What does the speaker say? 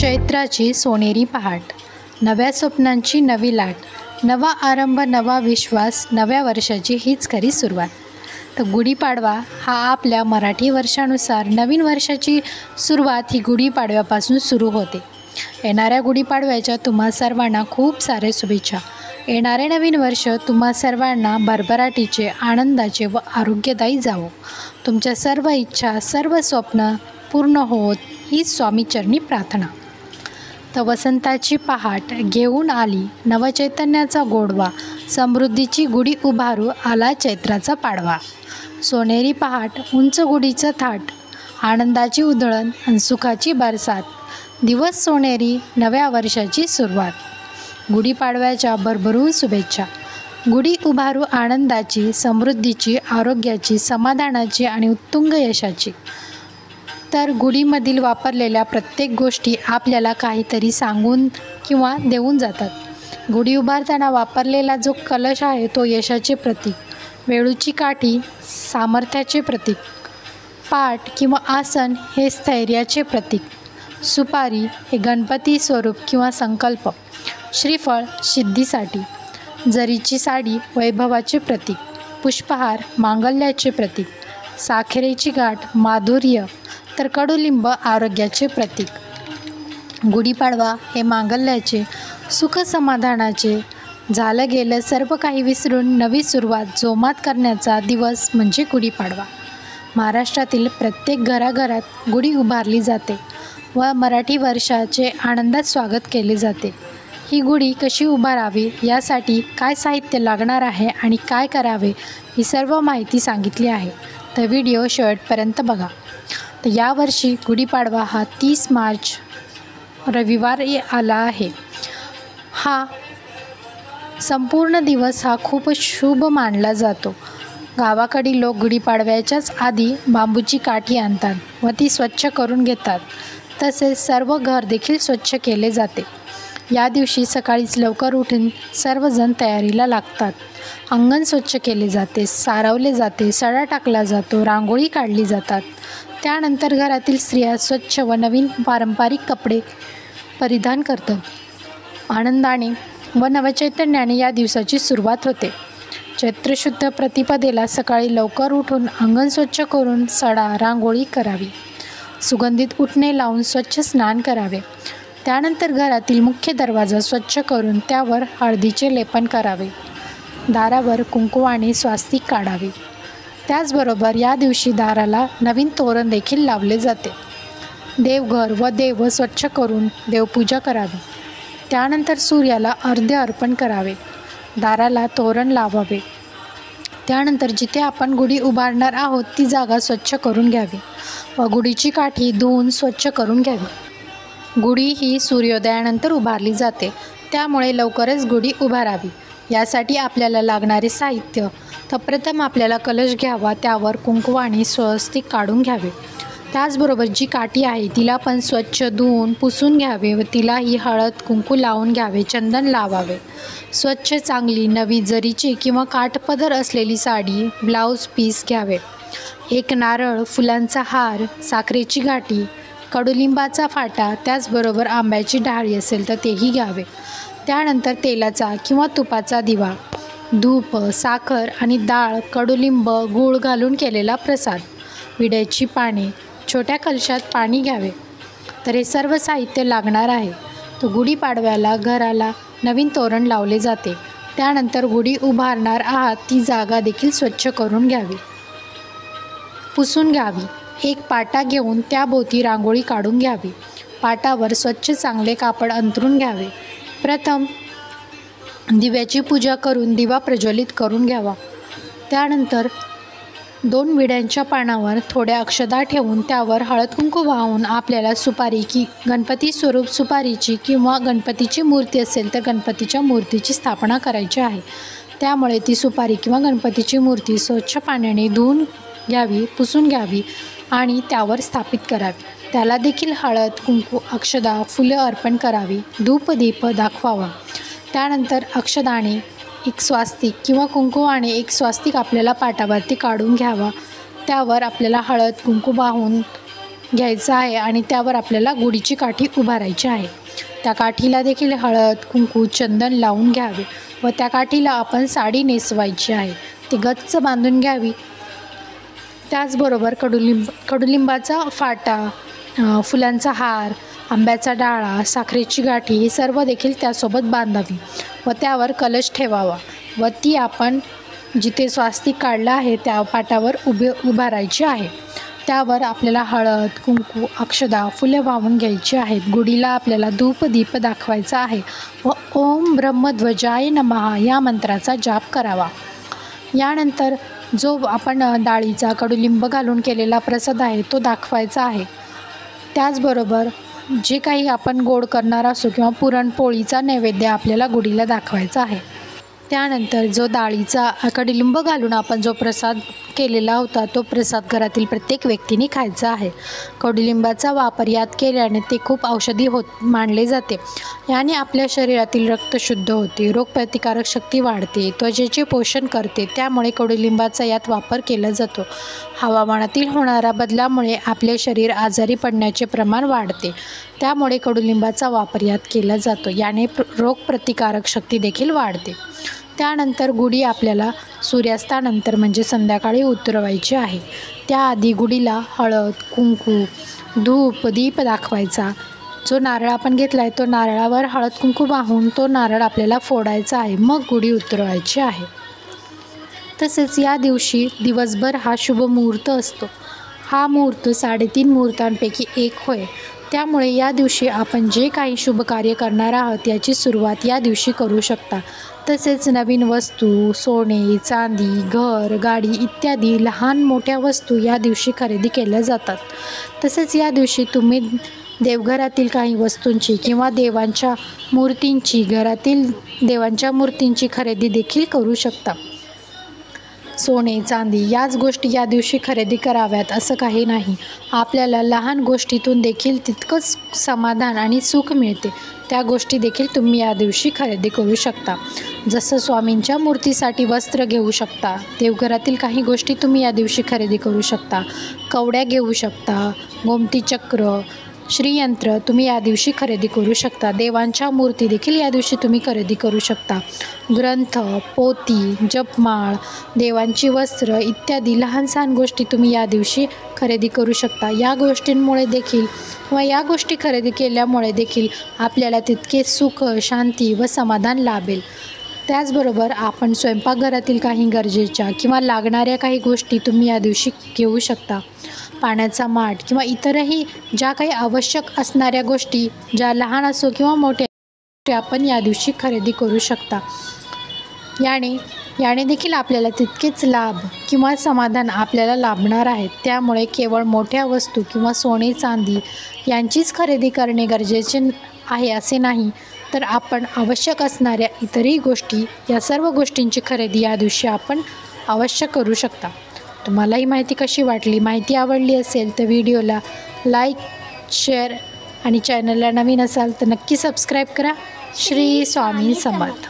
चैत्राची सोनेरी पहाट, नव्या स्वप्नांची नवी लाट, नवा आरंभ, नवा विश्वास, नव्या वर्षाची हीच खरी सुरुवात. तर गुढीपाडवा हा आपल्या मराठी वर्षानुसार नवीन वर्षाची सुरुवात ही गुढीपाडव्यापासून सुरू होते. येणाऱ्या गुढीपाडव्याच्या तुम्हा सर्वांना खूप सारे शुभेच्छा. येणारे नवीन वर्ष तुम्हा सर्वांना भरभराटीचे, आनंदाचे व आरोग्यदायी जावो. तुमच्या सर्व इच्छा, सर्व स्वप्न पूर्ण होत ही स्वामीचरणी प्रार्थना. तर वसंताची पहाट घेऊन आली नवचैतन्याचा गोडवा, समृद्धीची गुढी उभारू आला चैत्राचा पाडवा. सोनेरी पहाट, उंच गुढीचं थाट, आनंदाची उधळण आणि सुखाची बरसात, दिवस सोनेरी, नव्या वर्षाची सुरुवात. गुढीपाडव्याच्या भरभरून शुभेच्छा. गुढी उभारू आनंदाची, समृद्धीची, आरोग्याची, समाधानाची आणि उत्तुंग यशाची. तर गुढीमधील वापरलेल्या प्रत्येक गोष्टी आपल्याला काहीतरी सांगून किंवा देऊन जातात. गुढी उभारताना वापरलेला जो कलश आहे तो यशाचे प्रतीक, वेळूची काठी सामर्थ्याचे प्रतीक, पाट किंवा आसन हे स्थैर्याचे प्रतीक, सुपारी हे गणपती स्वरूप किंवा संकल्प, श्रीफळ सिद्धीसाठी, जरीची साडी वैभवाचे प्रतीक, पुष्पहार मांगल्याचे प्रतीक, साखरेची गाठ माधुर्य, तर कडुलिंब आरोग्याचे प्रतीक. गुढीपाडवा हे मांगल्याचे, सुख समाधानाचे, झालं गेलं सर्व काही विसरून नवी सुरुवात जोमात करण्याचा दिवस म्हणजे गुढीपाडवा. महाराष्ट्रातील प्रत्येक घराघरात गुढी उभारली जाते व मराठी वर्षाचे आनंदात स्वागत केले जाते. ही गुढी कशी उभारावी, यासाठी काय साहित्य लागणार आहे आणि काय करावे ही सर्व माहिती सांगितली आहे. तर व्हिडिओ शेवटपर्यंत बघा. तर यावर्षी गुढीपाडवा हा 30 मार्च रविवार आला आहे. हा संपूर्ण दिवस हा खूप शुभ मानला जातो. गावाकडील लोक गुढीपाडव्याच्याच आधी बांबूची काठी आणतात व ती स्वच्छ करून घेतात. तसेच सर्व घर देखील स्वच्छ केले जाते. या दिवशी सकाळीच लवकर उठून सर्वजण तयारीला लागतात. अंगण स्वच्छ केले जाते, सारवले जाते, सडा टाकला जातो, रांगोळी काढली जातात. त्यानंतर घरातील स्त्रिया स्वच्छ व नवीन पारंपरिक कपडे परिधान करतात. आनंदाने व नवचैतन्याने या दिवसाची सुरुवात होते. चैत्रशुद्ध प्रतिपदेला सकाळी लवकर उठून अंगण स्वच्छ करून सडा रांगोळी करावी. सुगंधित उटणे लावून स्वच्छ स्नान करावे. त्यानंतर घरातील मुख्य दरवाजा स्वच्छ करून त्यावर हळदीचे लेपन करावे. दारावर कुंकवाने स्वास्तिक काढावे. त्याचबरोबर या दिवशी दाराला नवीन तोरण देखील लावले जाते. देवघर व देव स्वच्छ करून देवपूजा करावी. त्यानंतर सूर्याला अर्घ्य अर्पण करावे. दाराला तोरण लावावे. त्यानंतर जिथे आपण गुढी उभारणार आहोत ती जागा स्वच्छ करून घ्यावी व गुढीची काठी धुवून स्वच्छ करून घ्यावी. गुढी ही सूर्योदयानंतर उभारली जाते, त्यामुळे लवकरच गुढी उभारावी. यासाठी आपल्याला लागणारे साहित्य, तर प्रथम आपल्याला कलश घ्यावा, त्यावर कुंकवाने स्वस्तिक काढून घ्यावे. त्याचबरोबर जी काठी आहे तिला पण स्वच्छ धुवून पुसून घ्यावे व तिलाही हळद कुंकू लावून घ्यावे, चंदन लावावे. स्वच्छ चांगली नवी जरीची किंवा काठपदर असलेली साडी, ब्लाऊज पीस घ्यावे. एक नारळ, फुलांचा हार, साखरेची गाठी, कडुलिंबाचा फाटा, त्याचबरोबर आंब्याची डाळी असेल तर तेही घ्यावे. त्यानंतर तेलाचा किंवा तुपाचा दिवा, धूप, साखर आणि डाळ, कडुलिंब, गूळ घालून केलेला प्रसाद, विड्याची पाने, छोट्या कलशात पाणी घ्यावे. तर हे सर्व साहित्य लागणार आहे. तो गुढीपाडव्याला घराला नवीन तोरण लावले जाते. त्यानंतर गुढी उभारणार आहात ती जागा देखील स्वच्छ करून घ्यावी, पुसून घ्यावी. एक पाटा घेऊन त्याभोवती रांगोळी काढून घ्यावी. पाटावर स्वच्छ चांगले कापड अंथरून घ्यावे. प्रथम दिव्याची पूजा करून दिवा प्रज्वलित करून घ्यावा. त्यानंतर 2 विड्यांच्या पानावर थोड्या अक्षता ठेवून त्यावर हळद कुंकू वाहून आपल्याला सुपारी की गणपती स्वरूप सुपारीची किंवा गणपतीची मूर्ती असेल तर गणपतीच्या मूर्तीची स्थापना करायची आहे. त्यामुळे ती सुपारी किंवा गणपतीची मूर्ती स्वच्छ पाण्याने धुवून घ्यावी, पुसून घ्यावी आणि त्यावर स्थापित करावी. त्याला देखील हळद कुंकू, अक्षदा, फुलं अर्पण करावी. धूपदीप दाखवावा. त्यानंतर अक्षदाने एक स्वास्तिक किंवा कुंकवाने एक स्वास्तिक आपल्याला पाटावरती काढून घ्यावा. त्यावर आपल्याला हळद कुंकू वाहून घ्यायचा आहे आणि त्यावर आपल्याला गुढीची काठी उभारायची आहे। त्या काठीला देखील हळद कुंकू चंदन लावून घ्यावे व त्या काठीला आपण साडी नेसवायची आहे, ती गच्च बांधून घ्यावी। त्याचबरोबर कडुलिंबाचा फाटा, फुलांचा हार, आंब्याचा डाळा, साखरेची गाठी हे सर्व देखील त्यासोबत बांधावी व त्यावर कलश ठेवावा व ती आपण जिथे स्वास्तिक काढलं आहे त्या पाटावर उभारायची आहे। त्यावर आपल्याला हळद कुंकू अक्षदा फुले वाहून घ्यायची आहेत। गुढीला आपल्याला धूप दीप दाखवायचा आहे व ओम ब्रह्मध्वजाय नमः या मंत्राचा जाप करावा। यानंतर जो आपण डाळीचा कडुलिंब घालून केलेला प्रसाद आहे तो दाखवायचा आहे। त्याचबरोबर जे काही आपण गोड करणार असो किंवा पुरणपोळीचा नैवेद्य आपल्याला गुढीला दाखवायचा आहे। त्यानंतर जो डाळीचा कडुलिंब घालून आपण जो प्रसाद केलेला होता तो प्रसाद घरातील प्रत्येक व्यक्तीने खायचा आहे। कडुलिंबाचा वापर यात केल्याने ते खूप औषधी मानले जाते। याने आपल्या शरीरातील रक्त शुद्ध होते, रोगप्रतिकारक शक्ती वाढते, त्वचेचे पोषण करते, त्यामुळे कडुलिंबाचा यात वापर केला जातो। हवामानातील होणाऱ्या बदलामुळे आपले शरीर आजारी पडण्याचे प्रमाण वाढते, त्यामुळे कडुलिंबाचा वापर यात केला जातो। याने रोगप्रतिकारक शक्ती देखील वाढते। त्यानंतर गुढी आपल्याला सूर्यास्तानंतर म्हणजे संध्याकाळी उतरवायची आहे। त्याआधी गुढीला हळद कुंकू धूप दीप दाखवायचा। जो नारळ आपण घेतला आहे तो नारळावर हळद कुंकू वाहून तो नारळ आपल्याला फोडायचा आहे, मग गुढी उतरवायची आहे। तसेच या दिवशी दिवसभर हा शुभ मुहूर्त असतो। हा मुहूर्त 3.5 मुहूर्तांपैकी एक होय, त्यामुळे या दिवशी आपण जे काही शुभ कार्य करणार आहात याची सुरुवात या दिवशी करू शकता। तसेच नवीन वस्तू, सोने चांदी, घर गाडी इत्यादी लहान मोठ्या वस्तू या दिवशी खरेदी केल्या जातात। तसेच या दिवशी तुम्ही देवघरातील काही वस्तूंची किंवा देवांच्या मूर्तींची घरातील देवांच्या मूर्तींची खरेदी देखील करू शकता। सोने चांदी याच गोष्टी या दिवशी खरेदी कराव्यात असं काही नाही। आपल्याला लहान गोष्टीतून देखील तितकंच समाधान आणि सुख मिळते, त्या गोष्टी देखील तुम्ही या दिवशी खरेदी करू शकता। जसं स्वामींच्या मूर्तीसाठी वस्त्र घेऊ शकता, देवघरातील काही गोष्टी तुम्ही या दिवशी खरेदी करू शकता, कवड्या घेऊ शकता, गोमती चक्र श्रीयंत्र तुम्ही या दिवशी खरेदी करू शकता। देवांच्या मूर्ती देखील या दिवशी तुम्ही खरेदी करू शकता। ग्रंथ पोथी जपमाळ देवांची वस्त्र इत्यादी लहान सहान गोष्टी तुम्ही या दिवशी खरेदी करू शकता। या गोष्टींमुळे देखील व या गोष्टी खरेदी केल्यामुळे देखील आपल्याला तितके सुख शांती व समाधान लाभेल। त्याचबरोबर आपण स्वयंपाकघरातील काही गरजेच्या किंवा लागणाऱ्या काही गोष्टी तुम्ही या दिवशी घेऊ शकता। पाण्याचा माठ किंवा इतरही ज्या काही आवश्यक असणाऱ्या गोष्टी ज्या लहान असो किंवा मोठ्या आपण या दिवशी खरेदी करू शकता। याने देखील आपल्याला तितकेच लाभ किंवा समाधान आपल्याला लाभणार आहे। त्यामुळे केवळ मोठ्या वस्तू किंवा सोने चांदी यांचीच खरेदी करणे गरजेचे आहे असे नाही, तर आपण आवश्यक असणाऱ्या इतरही गोष्टी या सर्व गोष्टींची खरेदी या दिवशी आपण अवश्य करू शकता। तुम्हाला ही माहिती कशी वाटली? माहिती आवडली असेल तर व्हिडिओला लाईक शेअर आणि चॅनलला नवीन असाल तर नक्की सबस्क्राईब करा। श्री स्वामी समर्थ।